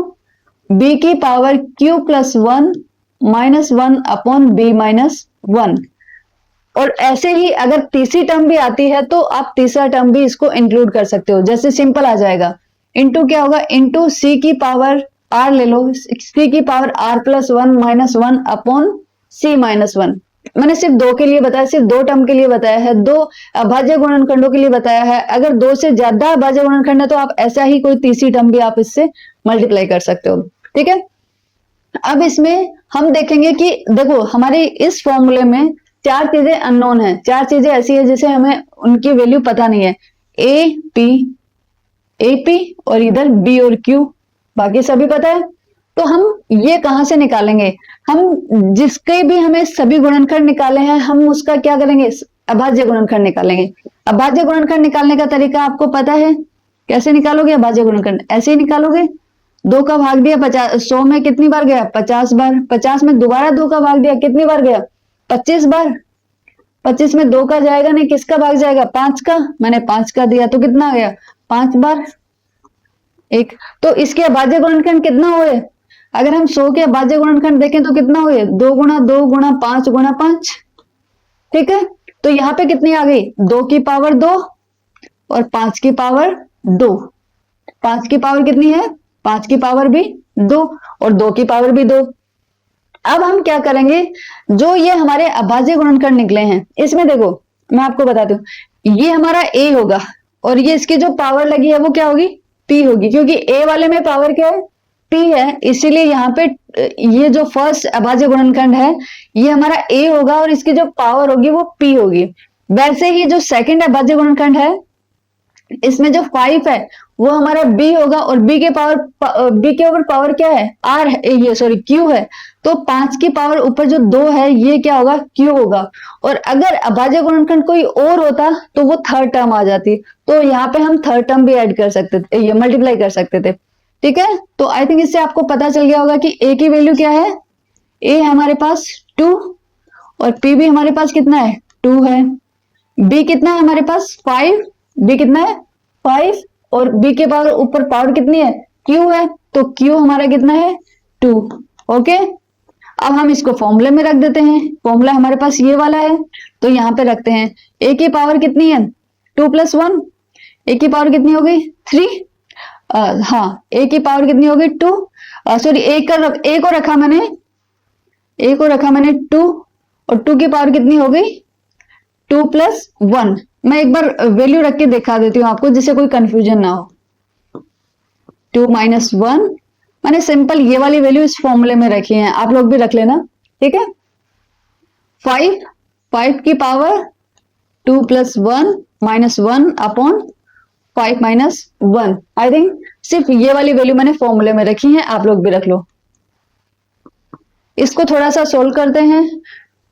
Speaker 1: b की power q plus 1 minus 1 upon b minus 1। और ऐसे ही अगर तीसरी टर्म भी आती है तो आप तीसरा टर्म भी इसको इंक्लूड कर सकते हो, जैसे सिंपल आ जाएगा, इंटू क्या होगा, इंटू c की पावर r ले लो, c की power r plus 1 minus 1 upon c minus 1। मैंने सिर्फ 2 के लिए बताया, सिर्फ 2 टर्म के लिए बताया है, 2 अभाज्य गुणनखंडों के लिए बताया है। अगर 2 से ज्यादा अभाज्य गुणनखंड है तो आप ऐसा ही कोई तीसरी टर्म भी आप इससे मल्टीप्लाई कर सकते हो। ठीक है, अब इसमें हम देखेंगे कि देखो हमारे इस फॉर्मूले में 4 चीजें अननोन है, 4 चीजें ऐसी है जिसे हमें उनकी वैल्यू पता नहीं है, ए पी और इधर बी और क्यू, बाकी सभी पता है। तो हम ये कहां से निकालेंगे, हम जिसके भी हमें सभी गुणनखंड निकाले हैं, हम उसका क्या करेंगे, अभाज्य गुणनखंड निकालेंगे। अभाज्य गुणनखंड निकालने का तरीका आपको पता है, कैसे निकालोगे अभाज्य गुणनखंड, ऐसे ही निकालोगे। 2 का भाग दिया 50, 100 में कितनी बार गया, 50 बार। 50 में दोबारा 2 का भाग दिया, कितनी बार गया, 25 बार। 25 में 2 का जाएगा नहीं, किसका भाग जाएगा, 5 का। मैंने 5 का दिया तो कितना आ गया, 5 बार 1। तो इसके अभाज्य गुणनखंड कितना हुए, अगर हम 100 के अभाज्य गुणनखंड देखें तो कितना हुए, 2 गुणा 2 गुणा 5 गुणा 5। ठीक है, तो यहाँ पे कितनी आ गई, 2 की पावर 2 और 5 की पावर 2। 5 की पावर कितनी है, 5 की पावर भी 2 और 2 की पावर भी 2। अब हम क्या करेंगे, जो ये हमारे अभाज्य गुणनखंड निकले हैं, इसमें देखो मैं आपको बताती हूँ, ये हमारा a होगा और ये इसकी जो पावर लगी है वो क्या होगी, p होगी, क्योंकि a वाले में पावर क्या है, p है, इसीलिए यहाँ पे ये जो फर्स्ट अभाज्य गुणनखंड है ये हमारा a होगा और इसकी जो पावर होगी वो p होगी। वैसे ही जो सेकंड अभाज्य गुणनखंड है इसमें जो 5 है वो हमारा b होगा और b के ऊपर पावर क्या है, r है, ये सॉरी q है, तो 5 की पावर ऊपर जो 2 है ये क्या होगा, q होगा। और अगर अभाज्य गुणनखंड कोई और होता तो वो थर्ड टर्म आ जाती, तो यहाँ पे हम थर्ड टर्म भी ऐड कर सकते थे, ये मल्टीप्लाई कर सकते थे। ठीक है, तो आई थिंक इससे आपको पता चल गया होगा कि a की वैल्यू क्या है, a हमारे पास 2 और p भी हमारे पास कितना है, 2 है। b कितना है हमारे पास, 5, b कितना है 5 और b के पावर ऊपर पावर कितनी है, q है, तो q हमारा कितना है 2। ओके, अब हम इसको फॉर्मूले में रख देते हैं, फॉर्मूला हमारे पास ये वाला है तो यहाँ पे रखते हैं। a की पावर कितनी है, 2 + 1, a की पावर कितनी हो गई 3, हाँ a की पावर कितनी हो गई 2, सॉरी a को रखा मैंने 2 और 2 की पावर कितनी हो गई 2 + 1। मैं एक बार वैल्यू रख के दिखा देती हूँ आपको जिससे कोई कंफ्यूजन ना हो। 2 - 1, मैंने सिंपल ये वाली वैल्यू इस फॉर्मूले में रखी है, आप लोग भी रख लेना। ठीक है, 5 की पावर 2 + 1 -1 अपॉन 5 - 1। आई थिंक सिर्फ ये वाली वैल्यू मैंने फॉर्मूले में रखी है, आप लोग भी रख लो। इसको थोड़ा सा सोल्व करते हैं।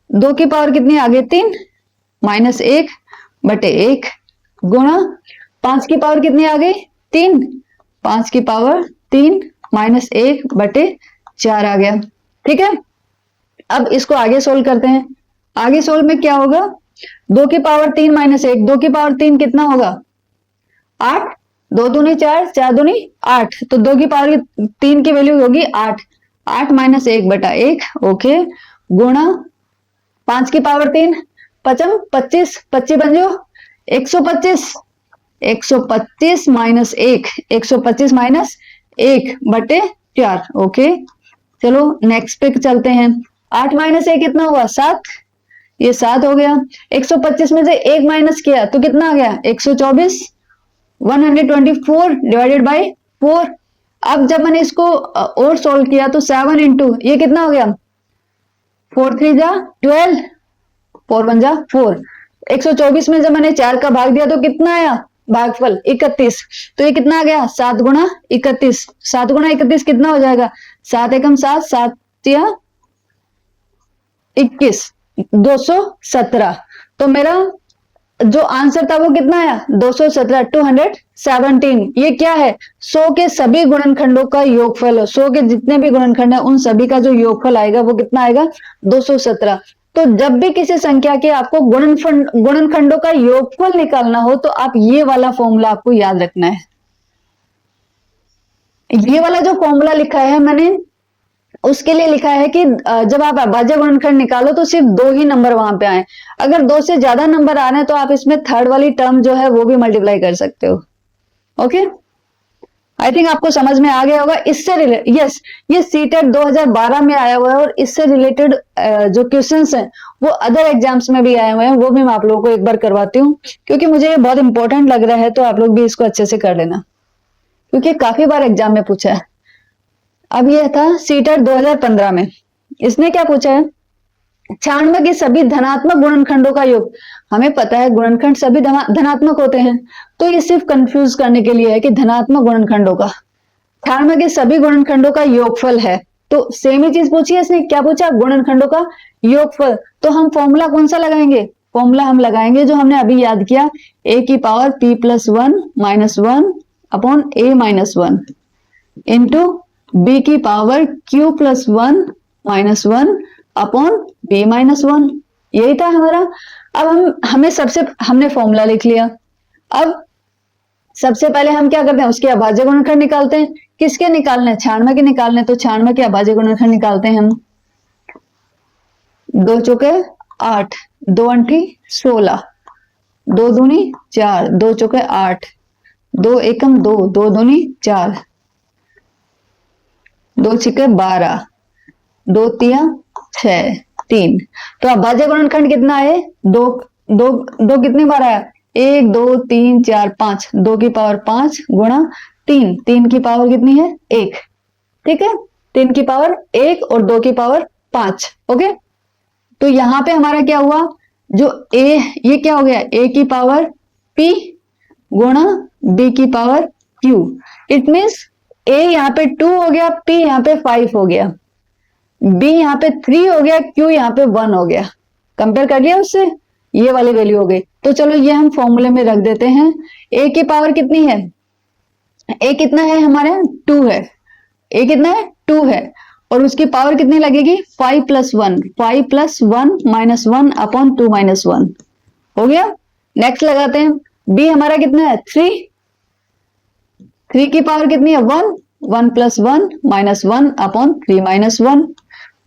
Speaker 1: 2 की पावर कितनी आ गई 3 -1 बटे 1 गुणा 5 की पावर कितनी आ गई 3, 5 की पावर 3 -1 बटे 4 आ गया। ठीक है, अब इसको आगे सोल्व करते हैं। आगे सोल्व में क्या होगा, 2 की पावर 3 -1, 2 की पावर 3 कितना होगा 8, 2 दूनी 4, 4 दूनी 8, तो 2 की पावर 3 की वैल्यू होगी 8, 8 - 1 बटा 1। ओके, गुणा 5 की पावर 3 पचम 25, 25 बन जाओ 125, 125 - 1, 125 - 1 बटे 4। ओके, चलो नेक्स्ट पे चलते हैं। 8 - 1 कितना हुआ 7, ये 7 हो गया। 125 में से 1 माइनस किया तो कितना आ गया 124, 124 डिवाइडेड बाई 4। अब जब मैंने इसको और सोल्व किया तो 7 इंटू ये कितना हो गया 4 3 जा 12, 4 1 जा 4। 124 में जब मैंने 4 का भाग दिया तो कितना आया भागफल 31, तो ये कितना आ गया 7 गुणा 31। 7 गुणा 31 कितना हो जाएगा 7 एकम 7, 7 या 21, 217। तो मेरा जो आंसर था वो कितना आया 217, 217। ये क्या है 100 के सभी गुणनखंडों का योगफल, 100 के जितने भी गुणनखंड है उन सभी का जो योगफल आएगा वो कितना आएगा 217। तो जब भी किसी संख्या के आपको गुणनखंडों का योगफल निकालना हो तो आप ये वाला फॉर्मूला आपको याद रखना है। ये वाला जो फॉर्मूला लिखा है मैंने उसके लिए लिखा है कि जब आप अभाज्य गुणनखंड निकालो तो सिर्फ 2 ही नंबर वहां पे आए, अगर 2 से ज्यादा नंबर आ रहे हैं तो आप इसमें थर्ड वाली टर्म जो है वो भी मल्टीप्लाई कर सकते हो। ओके, आई थिंक आपको समझ में आ गया होगा। इससे यस, ये सीटेट 2012 में आया हुआ है और इससे रिलेटेड जो क्वेश्चंस हैं वो अदर एग्जाम्स में भी आए हुए हैं, वो भी मैं आप लोगों को एक बार करवाती हूँ क्योंकि मुझे ये बहुत इंपॉर्टेंट लग रहा है, तो आप लोग भी इसको अच्छे से कर लेना क्योंकि काफी बार एग्जाम में पूछा है। अब ये था सीटेट 2015 में, इसने क्या पूछा है 96 के सभी धनात्मक गुणनखंडों का योग। हमें पता है गुणनखंड सभी धनात्मक होते हैं, तो ये सिर्फ कंफ्यूज करने के लिए है कि धनात्मक गुणनखंडों का 98 के सभी गुणनखंडों का योगफल है। तो सेम ही चीज पूछी है इसने, क्या पूछा, गुणनखंडों का योगफल। तो हम फॉर्मूला कौन सा लगाएंगे, फॉर्मूला हम लगाएंगे जो हमने अभी याद किया, a की power p plus one minus one upon a minus one into b की power q plus one minus one upon b minus one. यही था हमारा। अब हमने फॉर्मूला लिख लिया। अब सबसे पहले हम क्या करते हैं, उसके अभाज्य गुणनखंड निकालते हैं। किसके निकालने, 96 के निकालने, तो 96 के अभाज्य गुणनखंड निकालते हैं हम। 2 चौके 8, 2 अंठी 16, 2 दूनी 4, 2 चौके 8, 2 एकम 2, 2 दूनी 4, 2 छिके 12, 2 तिया 6, 3। तो अभाज्य गुणनखंड कितना है, 2 2 2 कितनी बार आया, 1 2 3 4 5, 2 की पावर 5 गुणा 3, 3 की पावर कितनी है 1, ठीक है, 3 की पावर 1 और 2 की पावर 5। ओके, तो यहां पे हमारा क्या हुआ, जो a, ये क्या हो गया, a की पावर p गुणा b की power q। It means a यहाँ पे 2 हो गया, p यहाँ पे 5 हो गया, b यहाँ पे 3 हो गया, q यहाँ पे 1 हो गया। कंपेयर कर लिया उससे, ये वाली वैल्यू हो गई। तो चलो ये हम फॉर्मूले में रख देते हैं। a की पावर कितनी है, a कितना है हमारे, 2 है, a कितना है 2 है, और उसकी पावर कितनी लगेगी, 5 plus 1, 5 plus 1 minus 1 upon 2 minus 1 हो गया। नेक्स्ट लगाते हैं, b हमारा कितना है 3, 3 की पावर कितनी है 1, 1 प्लस 1 माइनस 1 अपॉन 3 माइनस 1,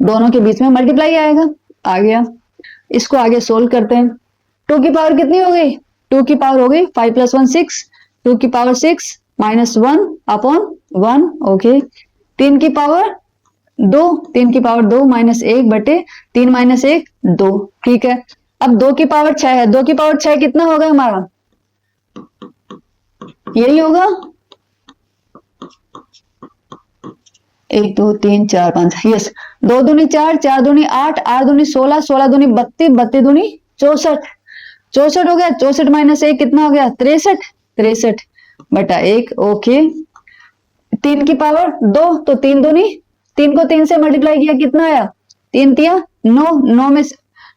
Speaker 1: दोनों के बीच में मल्टीप्लाई आएगा, आ गया। इसको आगे सोल्व करते हैं। 2 की पावर कितनी हो गई, 2 की पावर हो गई 5 प्लस 1 6, 2 की पावर 6 माइनस 1 अपॉन 1, ओके। 3 की पावर 2, 3 की पावर 2 माइनस 1 बटे 3 माइनस 1 2, ठीक है। अब 2 की पावर 6 है, 2 की पावर 6 कितना होगा हमारा, यही होगा 1 2 3 4 5, यस। 2 दूनी 4, 4 दूनी 8, 8 दूनी 16, 16 दूनी 32, 32 दूनी 64, 64 हो गया। 64 माइनस 1 कितना हो गया 63, 63 बटा 1, ओके। 3 की पावर 2, तो 3 दूनी, 3 को 3 से मल्टीप्लाई किया, कितना आया 3 तिया 9,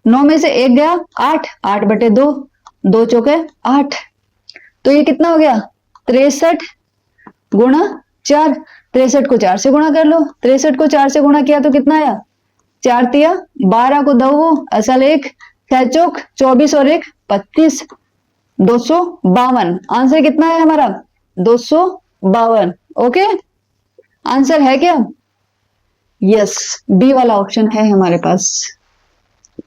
Speaker 1: 9 में से 1 गया 8, 8 बटे 2, 2 चौके 8, तो ये कितना हो गया 63 गुणा 4, 63 को 4 से गुणा कर लो, 63 को 4 से गुणा किया तो कितना आया 4 तिया 12 को 2 असल 1, 6 चौक 24 और 1 25, 252। आंसर कितना है हमारा 252, ओके। आंसर है क्या, यस, बी वाला ऑप्शन है हमारे पास।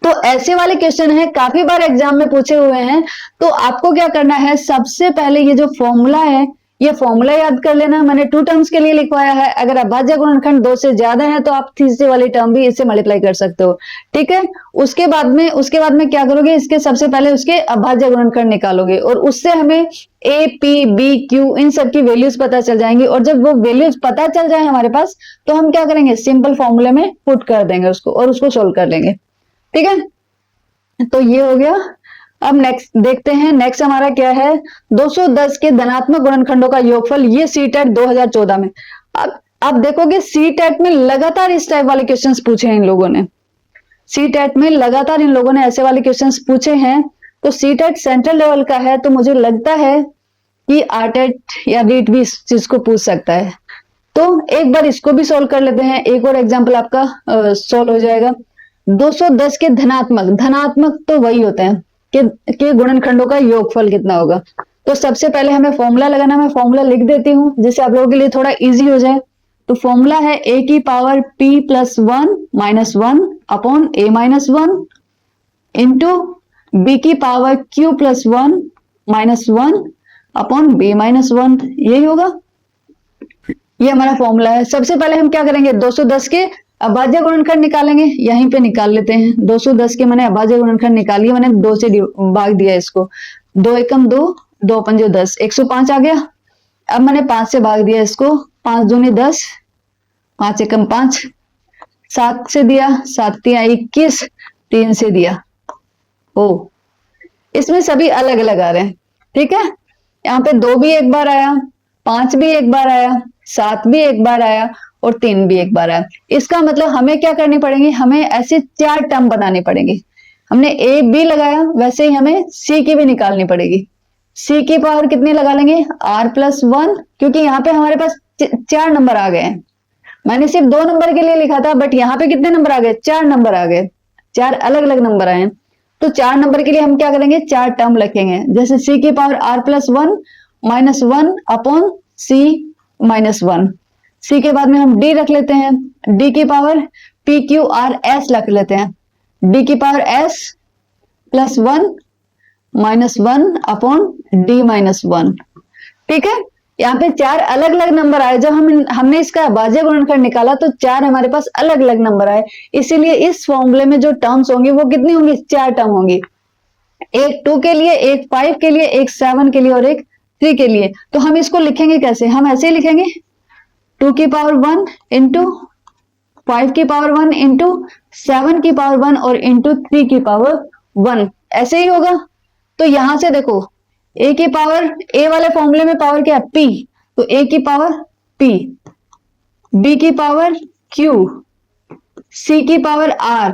Speaker 1: तो ऐसे वाले क्वेश्चन है, काफी बार एग्जाम में पूछे हुए हैं। तो आपको क्या करना है, सबसे पहले ये जो फॉर्मूला है, ये फॉर्मूला याद कर लेना। मैंने 2 टर्म्स के लिए लिखवाया है। अगर अभाज्य गुणनखंड 2 से ज्यादा है तो आप तीसरी वाली टर्म भी इससे मल्टीप्लाई कर सकते हो, ठीक है। उसके बाद में क्या करोगे, इसके सबसे पहले उसके अभाज्य गुणनखंड निकालोगे, और उससे हमें A P B Q in सब की वैल्यूज पता चल जाएंगी। और जब वो वैल्यूज पता चल जाए हमारे पास, तो हम क्या करेंगे, सिंपल फॉर्मूले में पुट कर देंगे उसको और उसको सोल्व कर लेंगे, ठीक है। तो ये हो गया। अब नेक्स्ट देखते हैं, नेक्स्ट हमारा क्या है, 210 के धनात्मक गुणनखंडों का योगफल। ये सीटेट 2014 में। अब आप देखोगे सीटेट में लगातार इस टाइप वाले क्वेश्चंस पूछे हैं इन लोगों ने, सीटेट में लगातार इन लोगों ने ऐसे वाले क्वेश्चंस पूछे हैं। तो सीटेट सेंट्रल लेवल का है, तो मुझे लगता है कि आरटेट या रीट भी इस चीज को पूछ सकता है। तो एक बार इसको भी सोल्व कर लेते हैं, एक और एग्जाम्पल आपका सोल्व हो जाएगा। 210 के धनात्मक तो वही होते हैं कि गुणनखंडों का योगफल कितना होगा। तो सबसे पहले हमें फॉर्मूला लगाना, मैं फॉर्मूला लिख देती हूँ जिससे आप लोगों के लिए थोड़ा इजी हो जाए। तो फॉर्मूला है a की power p plus 1 minus 1 upon a minus 1 into b की power q plus 1 minus 1 upon b minus 1, यही होगा। ये हमारा फॉर्मूला है। सबसे पहले हम क्या करेंगे, 210 के अभाज्य गुणनखंड निकालेंगे, यहीं पे निकाल लेते हैं। 210 के मैंने अभाज्य गुणनखंड निकाली, मैंने 2 से भाग दिया इसको, 2 एकम 2, 2 पंजे 10, 105 आ गया। अब मैंने 5 से भाग दिया इसको, 5 दूनी 10, 5 एकम 5, 7 से दिया, 7 तिया 21, 3 से दिया। ओ, इसमें सभी अलग अलग आ रहे हैं, ठीक है। यहाँ पे 2 भी एक बार आया, 5 भी एक बार आया, 7 भी एक बार आया, और 3 भी एक बार आया। इसका मतलब हमें क्या करनी पड़ेगी, हमें ऐसे 4 टर्म बनानी पड़ेंगी। हमने ए बी लगाया, वैसे ही हमें सी की भी निकालनी पड़ेगी। सी की पावर कितनी लगा लेंगे, r+1, क्योंकि यहाँ पे हमारे पास 4 नंबर आ गए हैं। मैंने सिर्फ 2 नंबर के लिए लिखा था, बट यहाँ पे कितने नंबर आ गए, 4 नंबर आ गए, 4 अलग अलग नंबर आए। तो 4 नंबर के लिए हम क्या करेंगे, 4 टर्म लिखेंगे। जैसे सी की पावर r+1 -1 अपॉन सी -1। सी के बाद में हम डी रख लेते हैं, डी की पावर PQRS रख लेते हैं, डी की पावर s +1 -1 अपॉन d -1। ठीक है, यहाँ पे 4 अलग अलग नंबर आए। जब हमने इसका अभाज्य गुणनखंड निकाला तो 4 हमारे पास अलग अलग नंबर आए, इसीलिए इस फॉर्मूले में जो टर्म्स होंगी वो कितनी होंगी, 4 टर्म होंगी। एक 2 के लिए, एक 5 के लिए, एक 7 के लिए और एक 3 के लिए। तो हम इसको लिखेंगे कैसे, हम ऐसे ही लिखेंगे 2 की पावर 1 इंटू 5 की पावर 1 इंटू 7 की पावर 1 और इंटू 3 की पावर 1, ऐसे ही होगा। तो यहां से देखो, ए की पावर, ए वाले फॉर्मूले में पावर क्या है, p, तो ए की पावर p, बी की पावर q, सी की पावर r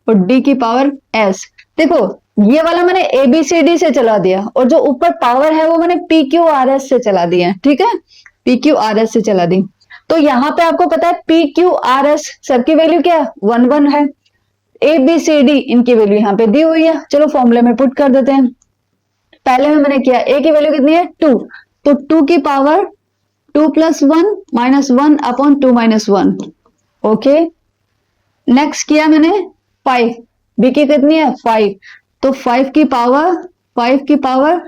Speaker 1: और डी की पावर s। देखो ये वाला मैंने ABCD से चला दिया, और जो ऊपर पावर है वो मैंने PQRS से चला दिया। ठीक है, PQRS से चला दी। तो यहाँ पे आपको पता है PQRS सबकी वैल्यू क्या है, 1 1 है। ABCD इनकी वैल्यू यहाँ पे दी हुई है, चलो फॉर्मूले में पुट कर देते हैं। पहले में मैंने किया, ए की वैल्यू कितनी है 2, तो 2 की पावर 2 + 1 -1 अपॉन 2 -1। ओके, नेक्स्ट किया मैंने 5, बी की कितनी है 5, तो 5 की पावर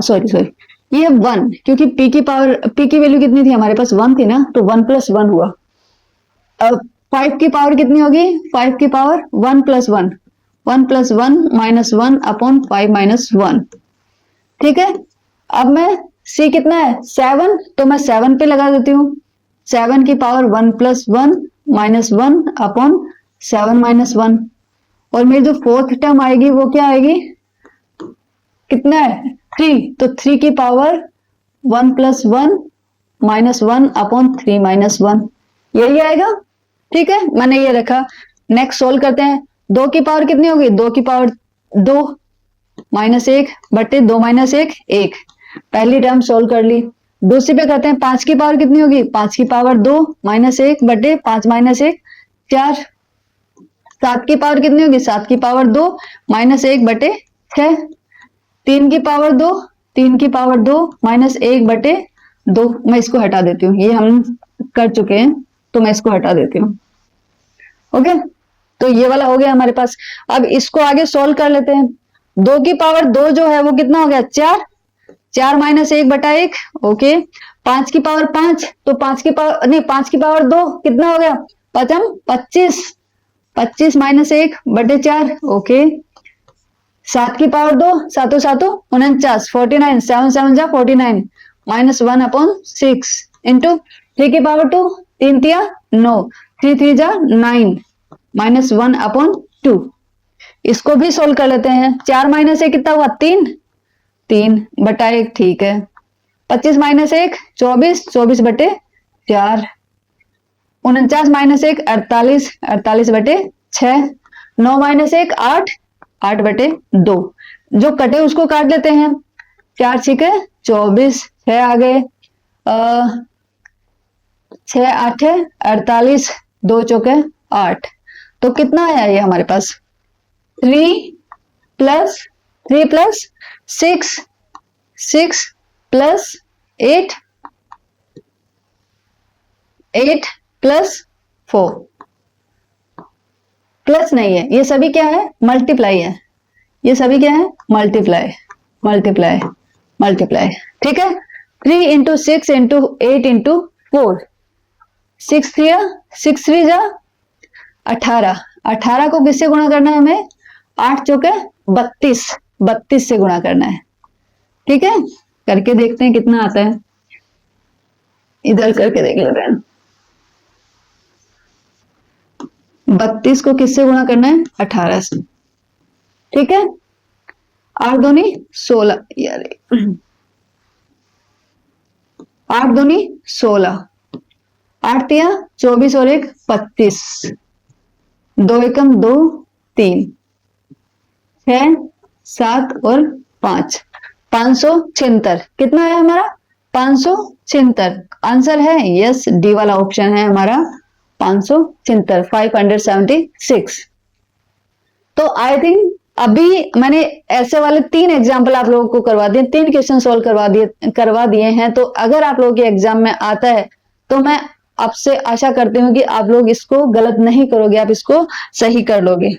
Speaker 1: सॉरी ये 1, क्योंकि पी की वैल्यू कितनी थी हमारे पास, 1 थी ना, तो 1 + 1 हुआ। अब 5 की पावर कितनी होगी, 5 की पावर 1 + 1, 1 + 1 -1 अपॉन 5 -1। ठीक है, अब मैं सी कितना है 7, तो मैं 7 पे लगा देती हूँ। 7 की पावर 1 + 1 -1 अपॉन 7 -1, और मेरी जो फोर्थ टर्म आएगी वो क्या आएगी, कितना है 3, तो 3 की पावर 1 + 1 -1 अपॉन 3 -1, यही आएगा। ठीक है, मैंने ये रखा। नेक्स्ट सोल्व करते हैं। 2 की पावर कितनी होगी, 2 की पावर 2 -1 बटे 2 -1 1, पहली टर्म सोल्व कर ली। दूसरी पे करते हैं, 5 की पावर कितनी होगी, 5 की पावर 2 -1 बटे 5 -1 4। 7 की पावर कितनी होगी, 7 की पावर 2 -1 बटे 6। 3 की पावर 2, 3 की पावर 2 -1 बटे 2। मैं इसको हटा देती हूँ, ये हम कर चुके हैं, तो मैं इसको हटा देती हूँ। ओके, तो ये वाला हो गया हमारे पास। अब इसको आगे सोल्व कर लेते हैं। 2 की पावर 2 जो है वो कितना हो गया 4, 4 -1 बटा 1। ओके, 5 की पावर 5, तो 5 की पावर नहीं, 5 की पावर 2 कितना हो गया, 25, 25 -1 बटे 4। ओके, 7 की पावर 2, 7 7 49, 49, 7 7 जा 49 -1 अपॉन 6 इंटू 3 की पावर 2, 3 3 9, 3 3 जा 9 -1 अपॉन 2। इसको भी सोल्व कर लेते हैं। 4 -1 कितना हुआ 3, 3 बटा 1। ठीक है, 25 -1 24, 24 बटे 4, 49 -1 48, 48 बटे 6, 9 -1 8, 8 बटे 2। जो कटे उसको काट लेते हैं, 4 6 24, 6 आ गए, 6 8 48, 2 चौके 8। तो कितना आया ये हमारे पास 3 + 6, 6 + 8, 8 + 4, प्लस नहीं है, ये सभी क्या है मल्टीप्लाई है, ये सभी क्या है मल्टीप्लाई मल्टीप्लाई मल्टीप्लाई। ठीक है, 3 × 6 × 8 × 4, 6 3 जा 18, 18 को किससे गुणा करना है हमें, 8 चौके 32, 32 से गुणा करना है। ठीक है, करके देखते हैं कितना आता है, इधर करके देख लेते हैं। 32 को किससे गुणा करना है 18 से। ठीक है, 8 दूनी 16, यार 8 दूनी 16, 8 तिया 24 और 1 25, 2 एकम 2 3, 6 7 और 5 576। कितना है हमारा 576। आंसर है यस, डी वाला ऑप्शन है हमारा 576, 576। तो आई थिंक अभी मैंने ऐसे वाले 3 एग्जाम्पल आप लोगों को करवा दिए, 3 क्वेश्चन सॉल्व करवा दिए हैं। तो अगर आप लोगों के एग्जाम में आता है तो मैं आपसे आशा करती हूँ कि आप लोग इसको गलत नहीं करोगे, आप इसको सही कर लोगे।